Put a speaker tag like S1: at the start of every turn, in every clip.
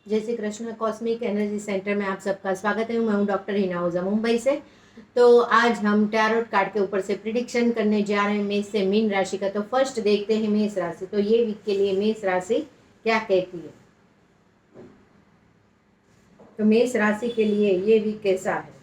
S1: जय Shri Krishna. Cosmic energy centre में आप सबका स्वागत है। मैं हूं डॉक्टर हिना ओझा मुंबई से। तो आज हम टैरोट कार्ड के ऊपर से प्रिडिक्शन करने जा रहे हैं मेष से मीन राशि का। तो फर्स्ट देखते हैं मेष राशि। तो ये वीक के लिए मेष राशि क्या कहती है। तो मेष राशि के लिए ये वीक कैसा है।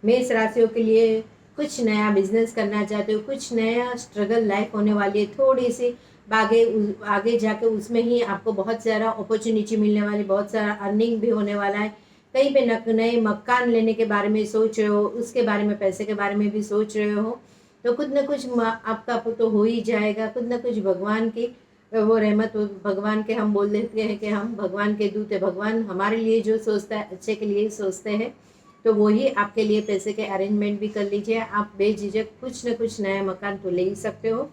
S1: मेष राशियों के लिए कुछ नया बिजनेस करना चाहते हो, कुछ नया स्ट्रगल लाइफ होने वाली है, थोड़ी सी आगे आगे जाके उसमें ही आपको बहुत सारा अपॉर्चुनिटी मिलने वाली, बहुत सारा अर्निंग भी होने वाला है। कहीं पे नए मकान लेने के बारे में सोच रहे हो, उसके बारे में पैसे के बारे में भी सोच रहे हो। तो कुछ न कुछ आपका तो हो ही जाएगा। कुछ न कुछ भगवान की वो रहमत, भगवान के हम बोल देते हैं कि हम भगवान के दूत है। भगवान हमारे लिए जो सोचता है अच्छे के लिए ही सोचते हैं। तो वही आपके लिए पैसे के अरेंजमेंट भी कर लीजिए। आप बेझिझक कुछ न कुछ नया मकान तो ले ही सकते हो।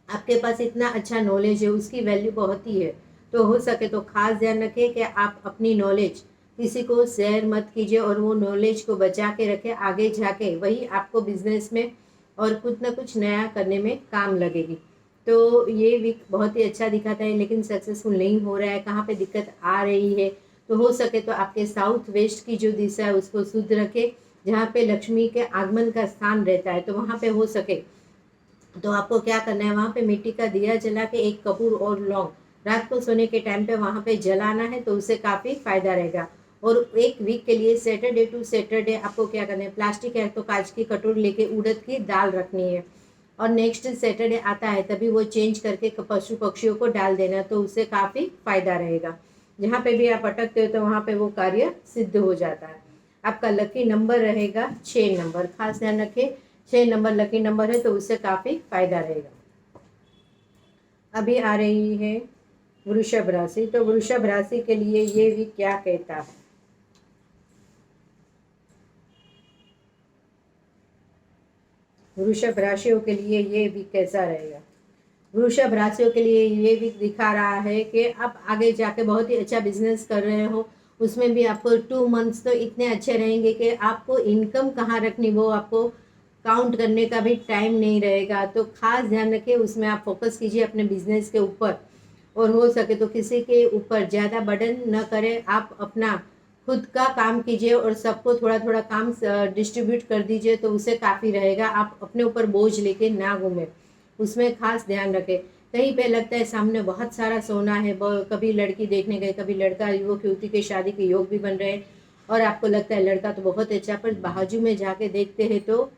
S1: आपके पास इतना अच्छा नॉलेज है, उसकी वैल्यू बहुत ही है। तो हो सके तो खास ध्यान रखें कि आप अपनी नॉलेज किसी को शेयर मत कीजिए और वो नॉलेज को बचा के रखें। आगे जाके वही आपको बिजनेस में और कुछ ना कुछ नया करने में काम लगेगी। तो ये वीक बहुत ही अच्छा दिखाता है, लेकिन सक्सेसफुल नहीं हो रहा है। कहाँ पे दिक्कत आ रही है। तो हो सके तो आपके साउथ वेस्ट की जो दिशा है उसको शुद्ध रखें, जहाँ पे लक्ष्मी के आगमन का स्थान रहता है। तो वहाँ पे हो सके तो आपको क्या करना है, वहाँ पे मिट्टी का दिया जला के एक कपूर और लौंग रात को सोने के टाइम पे वहाँ पे जलाना है। तो उससे काफ़ी फायदा रहेगा। और एक वीक के लिए सैटरडे टू सैटरडे आपको क्या करना है, प्लास्टिक या तो कांच की कटोरी लेके उड़द की दाल रखनी है। और नेक्स्ट सैटरडे आता है तभी वो चेंज करके पशु पक्षियों को डाल देना। तो उससे काफ़ी फायदा रहेगा। जहाँ पे भी आप अटकते हो तो वहाँ पे वो कार्य सिद्ध हो जाता है। आपका लकी नंबर रहेगा 6 नंबर। खास ध्यान रखें, 6 नंबर लकी नंबर है, तो उससे काफ़ी फायदा रहेगा। अभी आ रही है वृषभ राशि। तो वृषभ राशि के लिए ये भी क्या कहता है। वृषभ राशियों के लिए ये भी कैसा रहेगा। वृषभ राशियों के लिए ये भी दिखा रहा है कि आप आगे जाके बहुत ही अच्छा बिजनेस कर रहे हो। उसमें भी आपको 2 मंथ्स तो इतने अच्छे रहेंगे कि आपको इनकम कहाँ रखनी वो आपको काउंट करने का भी टाइम नहीं रहेगा। तो खास ध्यान रखिए, उसमें आप फोकस कीजिए अपने बिजनेस के ऊपर। और हो सके तो किसी के ऊपर ज़्यादा बर्डन न करें। आप अपना खुद का काम कीजिए और सबको थोड़ा थोड़ा काम डिस्ट्रीब्यूट कर दीजिए। तो उससे काफ़ी रहेगा। आप अपने ऊपर बोझ लेके ना घूमें, उसमें खास ध्यान रखें। कहीं पे लगता है सामने बहुत सारा सोना है, कभी लड़की देखने गए, कभी लड़का, युवक युवती के शादी के योग भी बन रहे हैं। और आपको लगता है लड़का तो बहुत अच्छा, पर बाजू में जाके देखते हैं तो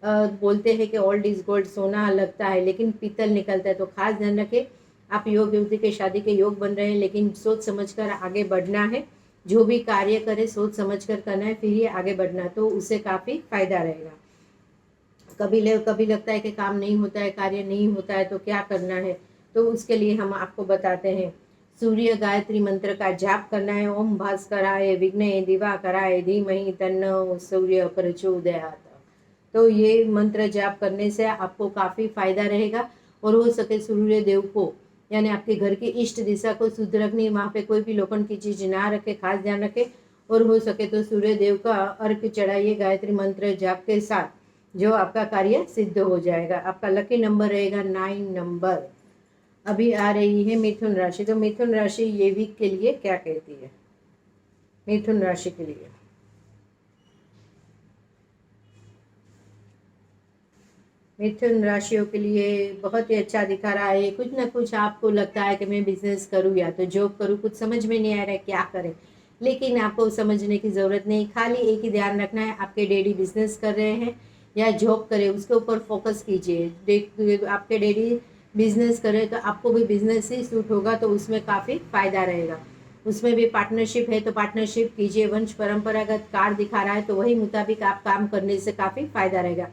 S1: बोलते हैं कि ओल्ड इज गोल्ड, सोना लगता है लेकिन पीतल निकलता है। तो खास ध्यान रखें। आप योग युवती के शादी के योग बन रहे हैं, लेकिन सोच समझकर आगे बढ़ना है। जो भी कार्य करे सोच समझकर करना है, फिर ही आगे बढ़ना। तो उससे काफ़ी फायदा रहेगा। कभी लगता है कि काम नहीं होता है, कार्य नहीं होता है, तो क्या करना है। तो उसके लिए हम आपको बताते हैं, सूर्य गायत्री मंत्र का जाप करना है। ओम भास्कराय विघ्ने दिवाकराय धीमहि तन्नो सूर्य प्रचोदयात्। तो ये मंत्र जाप करने से आपको काफ़ी फायदा रहेगा। और हो सके सूर्य देव को, यानी आपके घर की इष्ट दिशा को शुद्ध रखनी, वहाँ पे कोई भी लोखंड की चीज ना रखे, खास ध्यान रखे। और हो सके तो सूर्य देव का अर्घ चढ़ाइए गायत्री मंत्र जाप के साथ, जो आपका कार्य सिद्ध हो जाएगा। आपका लकी नंबर रहेगा 9 नंबर। अभी आ रही है मिथुन राशि। तो मिथुन राशि ये वीक के लिए क्या कहती है। मिथुन राशि के लिए मिथुन राशियों के लिए बहुत ही अच्छा दिखा रहा है। कुछ ना कुछ आपको लगता है कि मैं बिजनेस करूँ या तो जॉब करूँ, कुछ समझ में नहीं आ रहा है क्या करें। लेकिन आपको समझने की ज़रूरत नहीं, खाली एक ही ध्यान रखना है, आपके डैडी बिजनेस कर रहे हैं या जॉब करें उसके ऊपर फोकस कीजिए। आपके डैडी बिजनेस करें तो आपको भी बिजनेस ही सूट होगा। तो उसमें काफ़ी फायदा रहेगा। उसमें भी पार्टनरशिप है तो पार्टनरशिप कीजिए। वंश परंपरागत कार्ड दिखा रहा है, तो वही मुताबिक आप काम करने से काफ़ी फायदा रहेगा।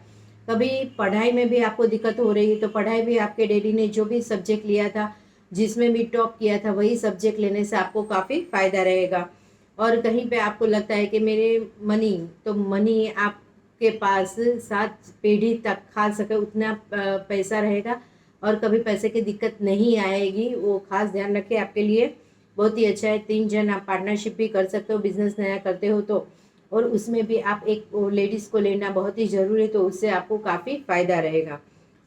S1: कभी पढ़ाई में भी आपको दिक्कत हो रही है, तो पढ़ाई भी आपके डैडी ने जो भी सब्जेक्ट लिया था, जिसमें भी टॉप किया था, वही सब्जेक्ट लेने से आपको काफ़ी फायदा रहेगा। और कहीं पे आपको लगता है कि मेरे मनी, तो मनी आपके पास 7 पीढ़ी तक खा सके उतना पैसा रहेगा। और कभी पैसे की दिक्कत नहीं आएगी, वो खास ध्यान रखें। आपके लिए बहुत ही अच्छा है। 3 जन आप पार्टनरशिप भी कर सकते हो, बिजनेस नया करते हो तो। और उसमें भी आप एक लेडीज़ को लेना बहुत ही ज़रूरी है, तो उससे आपको काफ़ी फायदा रहेगा।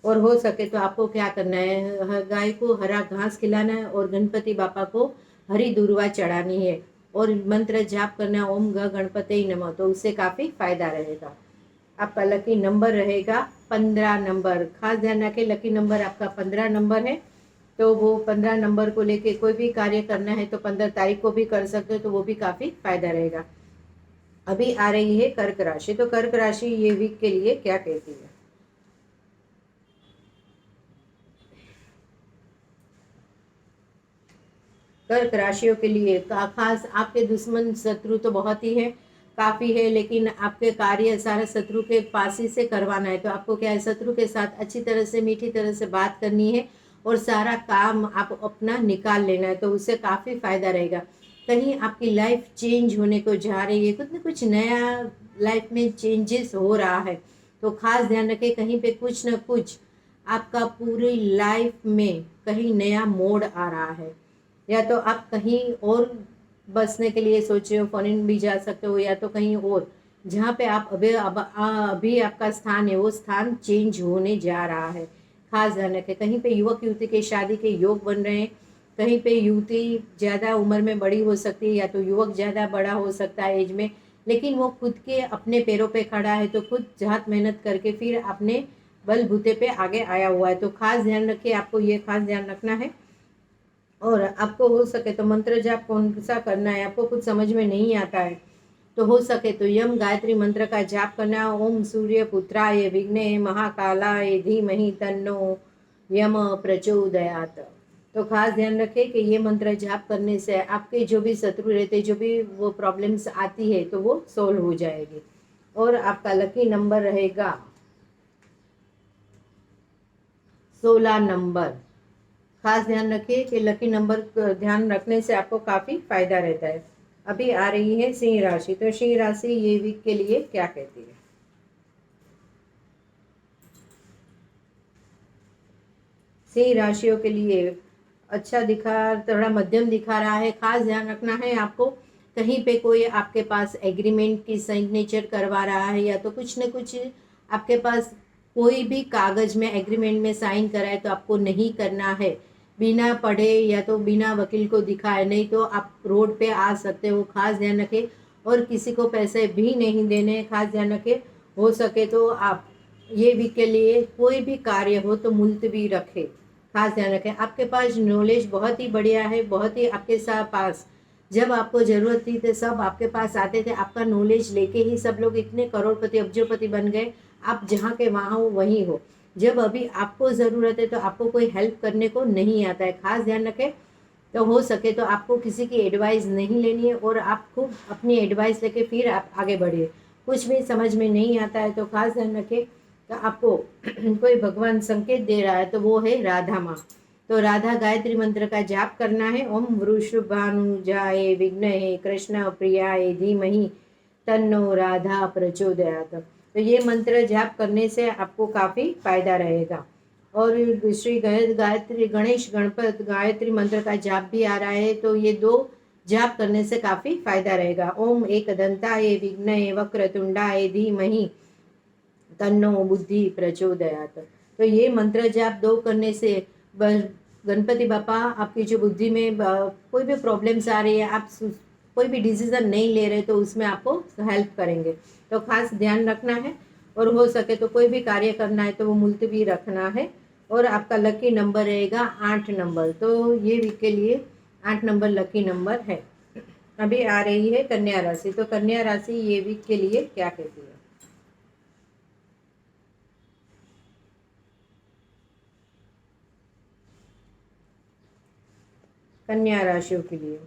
S1: और हो सके तो आपको क्या करना है, गाय को हरा घास खिलाना है और गणपति बापा को हरी दूर्वा चढ़ानी है। और मंत्र जाप करना ओम ग गणपते नमः, तो उससे काफ़ी फायदा रहेगा। आपका लकी नंबर रहेगा 15 नंबर। खास ध्यान रखें, लकी नंबर आपका 15 नंबर है। तो वो 15 नंबर को लेके कोई भी कार्य करना है तो 15 तारीख को भी कर सकते हो, तो वो भी काफ़ी फायदा रहेगा। अभी आ रही है कर्क राशि। तो कर्क राशि ये वीक के लिए क्या कहती है? कर्क राशियों के लिए खास आपके दुश्मन शत्रु तो बहुत ही है, काफ़ी है, लेकिन आपके कार्य सारा शत्रु के पास ही से करवाना है। तो आपको क्या है, शत्रु के साथ अच्छी तरह से मीठी तरह से बात करनी है और सारा काम आप अपना निकाल लेना है, तो उससे काफ़ी फायदा रहेगा। कहीं आपकी लाइफ चेंज होने को जा रही है, कुछ ना कुछ नया लाइफ में चेंजेस हो रहा है, तो खास ध्यान रखें, कहीं पे कुछ ना कुछ आपका पूरी लाइफ में कहीं नया मोड़ आ रहा है। या तो आप कहीं और बसने के लिए सोच रहे हो, फॉरेन भी जा सकते हो, या तो कहीं और जहाँ पे आप अभी आपका स्थान है वो स्थान चेंज होने जा रहा है। खास ध्यान रखें, कहीं पे युवक युवती के शादी के योग बन रहे हैं, कहीं पे युवती ज़्यादा उम्र में बड़ी हो सकती है, या तो युवक ज़्यादा बड़ा हो सकता है एज में, लेकिन वो खुद के अपने पैरों पे खड़ा है, तो खुद जहत मेहनत करके फिर अपने बलबूते पे आगे आया हुआ है। तो खास ध्यान रखिए, आपको ये खास ध्यान रखना है। और आपको हो सके तो मंत्र जाप कौन सा करना है, आपको कुछ समझ में नहीं आता है तो हो सके तो यम गायत्री मंत्र का जाप करना। ओम सूर्य पुत्राय विघ्ने महाकालाय धीमहि तन्नो यम प्रचोदयात। तो खास ध्यान रखें कि ये मंत्र जाप करने से आपके जो भी शत्रु रहते, जो भी वो प्रॉब्लम्स आती है, तो वो सोल्व हो जाएगी। और आपका लकी नंबर रहेगा 16 नंबर। खास ध्यान रखिए कि लकी नंबर ध्यान रखने से आपको काफ़ी फायदा रहता है। अभी आ रही है सिंह राशि। तो सिंह राशि ये वीक के लिए क्या कहती है? सिंह राशियों के लिए अच्छा दिखा, थोड़ा मध्यम दिखा रहा है। खास ध्यान रखना है आपको, कहीं पे कोई आपके पास एग्रीमेंट की सिग्नेचर करवा रहा है, या तो कुछ न कुछ आपके पास कोई भी कागज में एग्रीमेंट में साइन कराए, तो आपको नहीं करना है बिना पढ़े या तो बिना वकील को दिखाए, नहीं तो आप रोड पे आ सकते हो। खास ध्यान रखें, और किसी को पैसे भी नहीं देने। खास ध्यान रखें, हो सके तो आप ये वीक के लिए कोई भी कार्य हो तो मुलतवी रखें। खास ध्यान रखें, आपके पास नॉलेज बहुत ही बढ़िया है, बहुत ही आपके साथ पास जब आपको ज़रूरत थी तो सब आपके पास आते थे। आपका नॉलेज लेके ही सब लोग इतने करोड़पति अब्जोपति बन गए। आप जहाँ के वहाँ हो वहीं हो। जब अभी आपको ज़रूरत है तो आपको कोई हेल्प करने को नहीं आता है। खास ध्यान रखें, तो हो सके तो आपको किसी की एडवाइस नहीं लेनी है, और आप खूब अपनी एडवाइस लेके फिर आप आगे बढ़िए। कुछ भी समझ में नहीं आता है तो खास ध्यान रखें, तो आपको कोई भगवान संकेत दे रहा है तो वो है राधा माँ। तो राधा गायत्री मंत्र का जाप करना है। ओम वृषभानुजाय विघ्नहे कृष्ण प्रियाय धीमहि तन्नो राधा प्रचोदयात। तो ये मंत्र जाप करने से आपको काफ़ी फायदा रहेगा। और श्री गायत्री गणेश गणपत गायत्री मंत्र का जाप भी आ रहा है, तो ये दो जाप करने से काफ़ी फायदा रहेगा। ओम एक दंताय विघ्नये वक्रतुंडाय धीमहि तन्नो बुद्धि प्रचोदयात। तो ये मंत्र जाप दो करने से गणपति बापा आपकी जो बुद्धि में कोई भी प्रॉब्लम्स आ रही है, आप कोई भी डिसीजन नहीं ले रहे, तो उसमें आपको हेल्प करेंगे। तो खास ध्यान रखना है, और हो सके तो कोई भी कार्य करना है तो वो मुलतवी रखना है। और आपका लकी नंबर रहेगा 8 नंबर। तो ये वीक के लिए 8 नंबर लकी नंबर है। अभी आ रही है कन्या राशि। तो कन्या राशि ये वीक के लिए क्या कहती है? कन्या राशियों के लिए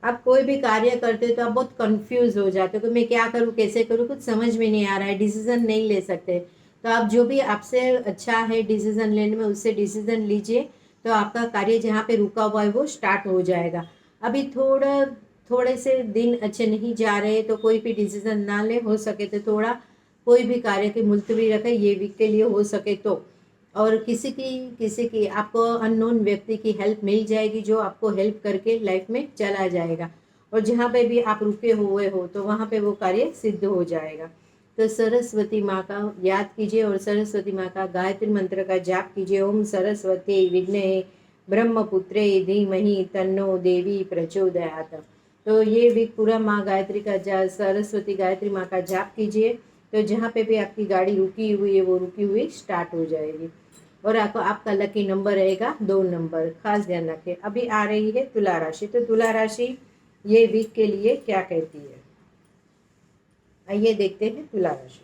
S1: आप कोई भी कार्य करते हो तो आप बहुत कंफ्यूज हो जाते हो कि मैं क्या करूँ, कैसे करूँ, कुछ समझ में नहीं आ रहा है, डिसीजन नहीं ले सकते। तो आप जो भी आपसे अच्छा है डिसीजन लेने में, उससे डिसीजन लीजिए, तो आपका कार्य जहाँ पे रुका हुआ है वो स्टार्ट हो जाएगा। अभी थोड़े से दिन अच्छे नहीं जा रहे, तो कोई भी डिसीजन ना ले, हो सके तो थोड़ा कोई भी कार्य की मुलतवी रखें ये वीक के लिए हो सके तो। और किसी की आपको अननोन व्यक्ति की हेल्प मिल जाएगी, जो आपको हेल्प करके लाइफ में चला जाएगा। और जहाँ पे भी आप रुके हुए हो तो वहाँ पे वो कार्य सिद्ध हो जाएगा। तो सरस्वती माँ का याद कीजिए, और सरस्वती माँ का गायत्री मंत्र का जाप कीजिए। ओम सरस्वती विघ्ने ब्रह्मपुत्रे धीमहि तन्नो देवी प्रचोदयात। तो ये वीक पूरा माँ गायत्री का सरस्वती गायत्री माँ का जाप कीजिए, तो जहाँ पे भी आपकी गाड़ी रुकी हुई है वो रुकी हुई स्टार्ट हो जाएगी। और आपका लकी नंबर रहेगा 2 नंबर, खास ध्यान रखें। अभी आ रही है तुला राशि। तो तुला राशि ये वीक के लिए क्या कहती है, आइए देखते हैं तुला राशि।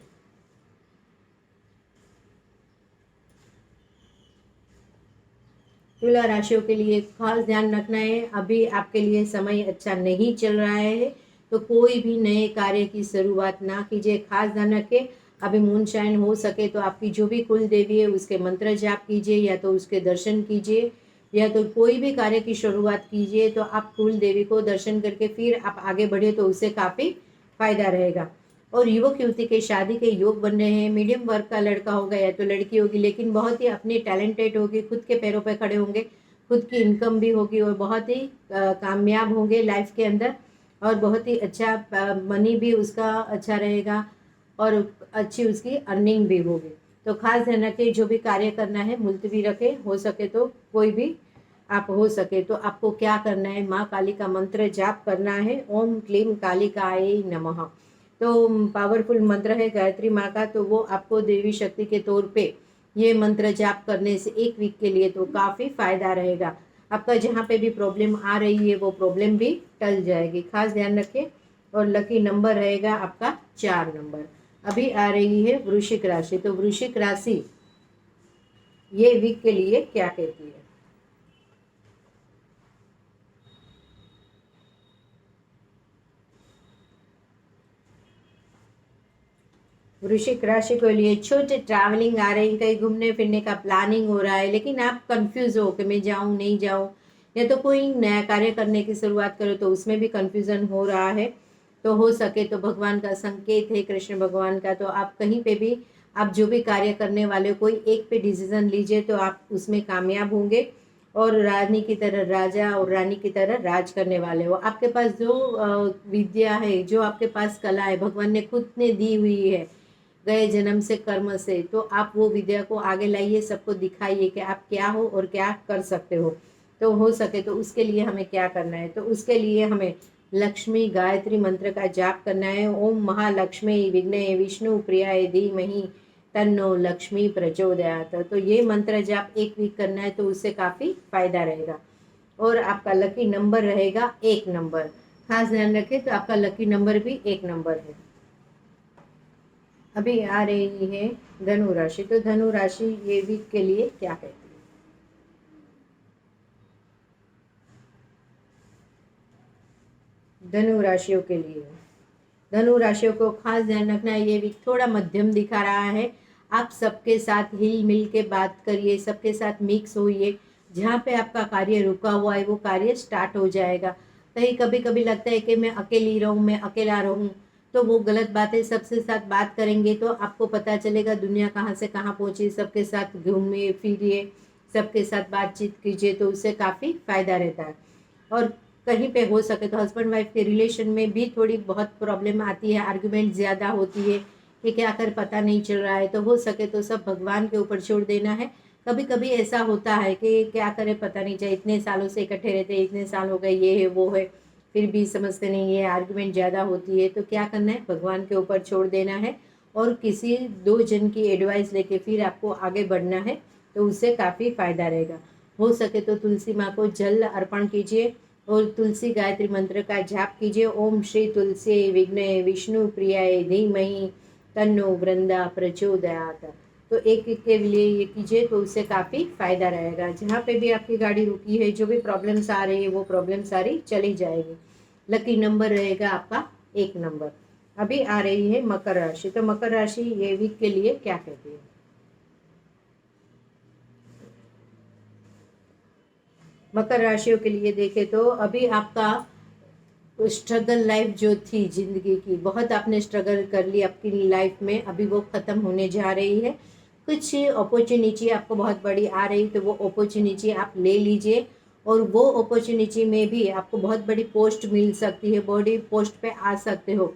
S1: तुला राशियों के लिए खास ध्यान रखना है, अभी आपके लिए समय अच्छा नहीं चल रहा है, तो कोई भी नए कार्य की शुरुआत ना कीजिए। खास ध्यान रखें, अभी मूनशाइन हो सके तो आपकी जो भी कुल देवी है उसके मंत्र जाप कीजिए, या तो उसके दर्शन कीजिए, या तो कोई भी कार्य की शुरुआत कीजिए तो आप कुल देवी को दर्शन करके फिर आप आगे बढ़े तो उससे काफ़ी फायदा रहेगा। और युवक युवती के शादी के योग बन रहे हैं, मीडियम वर्ग का लड़का होगा या तो लड़की होगी, लेकिन बहुत ही अपनी टैलेंटेड होगी, खुद के पैरों पर खड़े होंगे, खुद की इनकम भी होगी और बहुत ही कामयाब होंगे लाइफ के अंदर, और बहुत ही अच्छा मनी भी उसका अच्छा रहेगा और अच्छी उसकी अर्निंग भी होगी। तो खास ध्यान रखें, जो भी कार्य करना है मुलतवी रखें, हो सके तो कोई भी आप हो सके तो आपको क्या करना है, माँ काली का मंत्र जाप करना है, ओम क्लीम कालिकाय नमः। तो पावरफुल मंत्र है गायत्री माँ का, तो वो आपको देवी शक्ति के तौर पे ये मंत्र जाप करने से एक वीक के लिए तो काफ़ी फायदा रहेगा। आपका जहाँ पे भी प्रॉब्लम आ रही है वो प्रॉब्लम भी टल जाएगी, खास ध्यान रखें। और लकी नंबर रहेगा आपका 4 नंबर। अभी आ रही है वृश्चिक राशि। तो वृश्चिक राशि ये वीक के लिए क्या कहती है, वृश्चिक राशि के लिए छोटे ट्रैवलिंग आ रही है, कहीं घूमने फिरने का प्लानिंग हो रहा है, लेकिन आप कंफ्यूज हो कि मैं जाऊं नहीं जाऊं, या तो कोई नया कार्य करने की शुरुआत करो तो उसमें भी कंफ्यूजन हो रहा है। तो हो सके तो भगवान का संकेत है, कृष्ण भगवान का, तो आप कहीं पे भी आप जो भी कार्य करने वाले हो कोई एक पे डिसीजन लीजिए तो आप उसमें कामयाब होंगे, और रानी की तरह राजा और रानी की तरह राज करने वाले हो। आपके पास जो विद्या है, जो आपके पास कला है, भगवान ने खुद ने दी हुई है गए जन्म से कर्म से, तो आप वो विद्या को आगे लाइए, सबको दिखाइए कि आप क्या हो और क्या कर सकते हो। तो हो सके तो उसके लिए हमें क्या करना है, तो उसके लिए हमें लक्ष्मी गायत्री मंत्र का जाप करना है। ओम महालक्ष्मी विघ्ने विष्णु प्रियाय धीमहि तन्नो लक्ष्मी प्रचोदयात। तो ये मंत्र जाप एक वीक करना है तो उससे काफ़ी फायदा रहेगा। और आपका लकी नंबर रहेगा 1 नंबर, खास ध्यान रखें, तो आपका लकी नंबर भी 1 नंबर है। अभी आ रही है धनु राशि। तो धनु राशि ये वीक के लिए क्या कहती है, धनु राशियों के लिए, धनु राशियों को खास ध्यान रखना है, ये वीक थोड़ा मध्यम दिखा रहा है। आप सबके साथ हिल मिल के बात करिए, सबके साथ मिक्स होइए, जहाँ पे आपका कार्य रुका हुआ है वो कार्य स्टार्ट हो जाएगा। कहीं कभी कभी लगता है कि मैं अकेली रहूँ, मैं अकेला रहूँ, तो वो गलत बात है। सबसे साथ बात करेंगे तो आपको पता चलेगा दुनिया कहाँ से कहाँ पहुँची। सबके साथ घूमिए फिरिए, सबके साथ बातचीत कीजिए, तो उससे काफ़ी फायदा रहता है। और कहीं पे हो सके तो हस्बैंड वाइफ के रिलेशन में भी थोड़ी बहुत प्रॉब्लम आती है, आर्गुमेंट ज़्यादा होती है कि क्या कर पता नहीं चल रहा है, तो हो सके तो सब भगवान के ऊपर छोड़ देना है। कभी कभी ऐसा होता है कि क्या करे पता नहीं चले, इतने सालों से इकट्ठे रहते, इतने साल हो गए, ये है वो है, फिर भी समझते नहीं है, आर्गुमेंट ज़्यादा होती है, तो क्या करना है, भगवान के ऊपर छोड़ देना है और किसी 2 जन की एडवाइस लेके फिर आपको आगे बढ़ना है, तो उससे काफ़ी फायदा रहेगा। हो सके तो तुलसी माँ को जल अर्पण कीजिए और तुलसी गायत्री मंत्र का जाप कीजिए। ओम श्री तुलसी विघ्ने विष्णु प्रियाय धीमहि तन्नो वृंदा प्रचोदयात। तो एक एक के लिए ये कीजिए तो उससे काफ़ी फायदा रहेगा। जहाँ पे भी आपकी गाड़ी रुकी है, जो भी प्रॉब्लम्स आ रही है वो प्रॉब्लम सारी चली जाएगी। लकी नंबर रहेगा आपका 1 नंबर। अभी आ रही है मकर राशि। तो मकर राशि ये वीक के लिए क्या कहती है, मकर राशियों के लिए देखें तो अभी आपका स्ट्रगल लाइफ जो थी जिंदगी की, बहुत आपने स्ट्रगल कर ली आपकी लाइफ में, अभी वो ख़त्म होने जा रही है। कुछ अपॉर्चुनिटी आपको बहुत बड़ी आ रही, तो वो अपॉर्चुनिटी आप ले लीजिए, और वो अपॉर्चुनिटी में भी आपको बहुत बड़ी पोस्ट मिल सकती है, बड़ी पोस्ट पे आ सकते हो।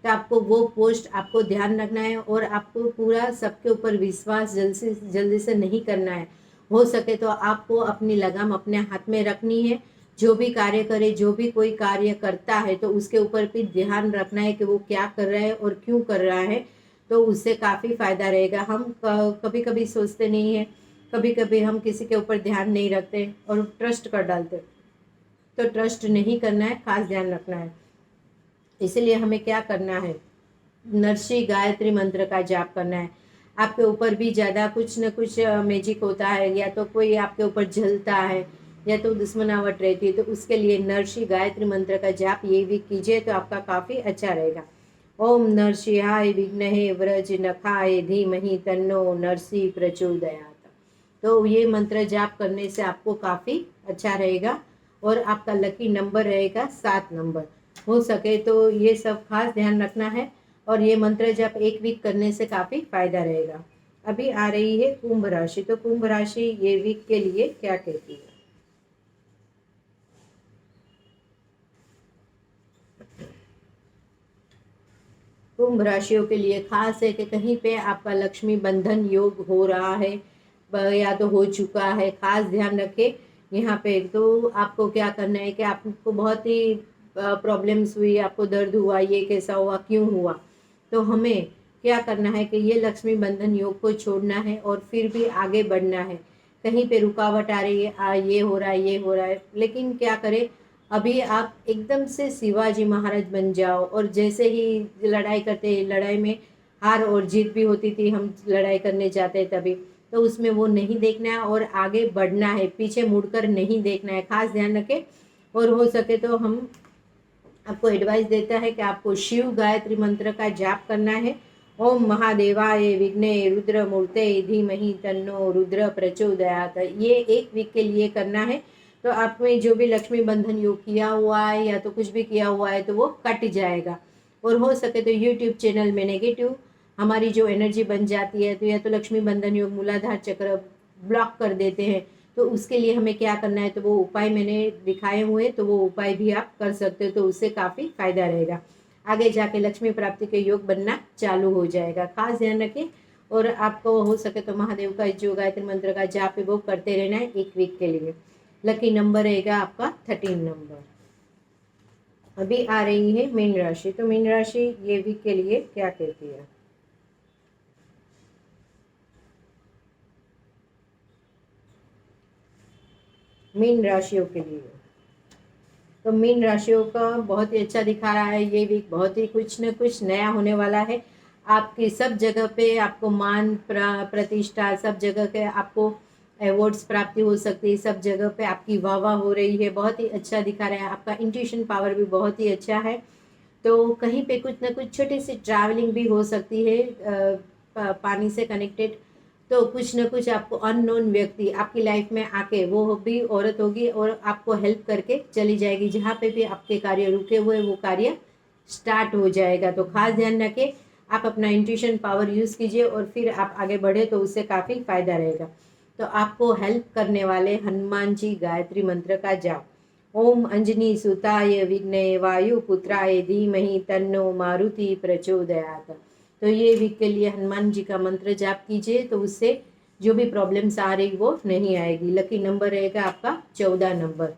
S1: तो आपको वो पोस्ट आपको ध्यान रखना है, और आपको पूरा सबके ऊपर विश्वास जल्दी से नहीं करना है। हो सके तो आपको अपनी लगाम अपने हाथ में रखनी है। जो भी कार्य करे, जो भी कोई कार्य करता है तो उसके ऊपर भी ध्यान रखना है कि वो क्या कर रहा है और क्यों कर रहा है, तो उससे काफ़ी फायदा रहेगा। हम कभी कभी सोचते नहीं है, कभी कभी हम किसी के ऊपर ध्यान नहीं रखते और ट्रस्ट कर डालते, तो ट्रस्ट नहीं करना है, खास ध्यान रखना है। इसलिए हमें क्या करना है, नरसी गायत्री मंत्र का जाप करना है। आपके ऊपर भी ज़्यादा कुछ न कुछ मैजिक होता है, या तो कोई आपके ऊपर जलता है या तो दुश्मनावट रहती है, तो उसके लिए नरसी गायत्री मंत्र का जाप ये भी कीजिए तो आपका काफ़ी अच्छा रहेगा। ओम नरसिंहाय विघ्नहे व्रज नखाय धीमहि तन्नो नरसी प्रचोदयात। तो ये मंत्र जाप करने से आपको काफ़ी अच्छा रहेगा और आपका लकी नंबर रहेगा 7 नंबर। हो सके तो ये सब खास ध्यान रखना है और ये मंत्र जप 1 वीक करने से काफ़ी फायदा रहेगा। अभी आ रही है कुंभ राशि, तो कुंभ राशि ये वीक के लिए क्या कहती है। कुंभ राशियों के लिए खास है कि कहीं पे आपका लक्ष्मी बंधन योग हो रहा है या तो हो चुका है, खास ध्यान रखें यहाँ पे। तो आपको क्या करना है कि आपको बहुत ही प्रॉब्लम्स हुई, आपको दर्द हुआ, ये कैसा हुआ, क्यों हुआ, तो हमें क्या करना है कि ये लक्ष्मी बंधन योग को छोड़ना है और फिर भी आगे बढ़ना है। कहीं पे रुकावट आ रही है, ये हो रहा है, ये हो रहा है, लेकिन क्या करें, अभी आप एकदम से शिवाजी महाराज बन जाओ। और जैसे ही लड़ाई करते हैं, लड़ाई में हार और जीत भी होती थी, हम लड़ाई करने जाते हैं तभी, तो उसमें वो नहीं देखना है और आगे बढ़ना है, पीछे मुड़कर नहीं देखना है, खास ध्यान रखें। और हो सके तो हम आपको एडवाइस देता है कि आपको शिव गायत्री मंत्र का जाप करना है। ओम महादेवाय विघ्ने रुद्र मूर्ते धीमहि तन्नो रुद्र प्रचोदयात। ये 1 वीक के लिए करना है, तो आप में जो भी लक्ष्मी बंधन योग किया हुआ है या तो कुछ भी किया हुआ है तो वो कट जाएगा। और हो सके तो यूट्यूब चैनल में नेगेटिव हमारी जो एनर्जी बन जाती है, तो या तो लक्ष्मी बंधन योग मूलाधार चक्र ब्लॉक कर देते हैं, तो उसके लिए हमें क्या करना है, तो वो उपाय मैंने दिखाए हुए, तो वो उपाय भी आप कर सकते हो, तो उससे काफ़ी फायदा रहेगा। आगे जाके लक्ष्मी प्राप्ति के योग बनना चालू हो जाएगा, खास ध्यान रखें। और आपको हो सके तो महादेव का जो गायत्री मंत्र का जाप है वो करते रहना है 1 वीक के लिए। लकी नंबर रहेगा आपका 13 नंबर। अभी आ रही है मीन राशि, तो मीन राशि ये वीक के लिए क्या कहती है। मीन राशियों के लिए तो मीन राशियों का बहुत ही अच्छा दिखा रहा है ये वीक, बहुत ही कुछ न कुछ नया होने वाला है। आपकी सब जगह पे आपको मान प्रतिष्ठा, सब जगह के आपको अवार्ड्स प्राप्ति हो सकती है, सब जगह पे आपकी वाह वाह हो रही है, बहुत ही अच्छा दिखा रहा है। आपका इंट्यूशन पावर भी बहुत ही अच्छा है, तो कहीं पे कुछ ना कुछ छोटी सी ट्रैवलिंग भी हो सकती है पानी से कनेक्टेड। तो कुछ ना कुछ आपको अननोन व्यक्ति आपकी लाइफ में आके, वो भी औरत होगी और आपको हेल्प करके चली जाएगी, जहाँ पे भी आपके कार्य रुके हुए वो कार्य स्टार्ट हो जाएगा। तो खास ध्यान रखें, आप अपना इंट्यूशन पावर यूज़ कीजिए और फिर आप आगे बढ़े तो उससे काफ़ी फायदा रहेगा। तो आपको हेल्प करने वाले हनुमान जी गायत्री मंत्र का जाप। ओम अंजनी सुताय विघ्ने वायुपुत्राय धीमहि तन्नो मारुति प्रचोदयात। तो ये वीक के लिए हनुमान जी का मंत्र जाप कीजिए, तो उससे जो भी प्रॉब्लम्स आ रही वो नहीं आएगी। लकी नंबर रहेगा आपका 14 नंबर।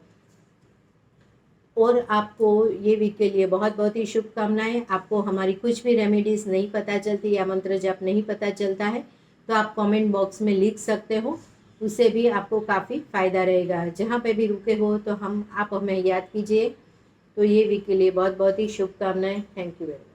S1: और आपको ये वीक के लिए बहुत बहुत ही शुभकामनाएं। आपको हमारी कुछ भी रेमेडीज नहीं पता चलती या मंत्र जाप नहीं पता चलता है तो आप कमेंट बॉक्स में लिख सकते हो, उससे भी आपको काफ़ी फायदा रहेगा। जहाँ पे भी रुके हो तो आप हमें याद कीजिए। तो ये वीक के लिए बहुत बहुत ही शुभकामनाएं। Thank you very much.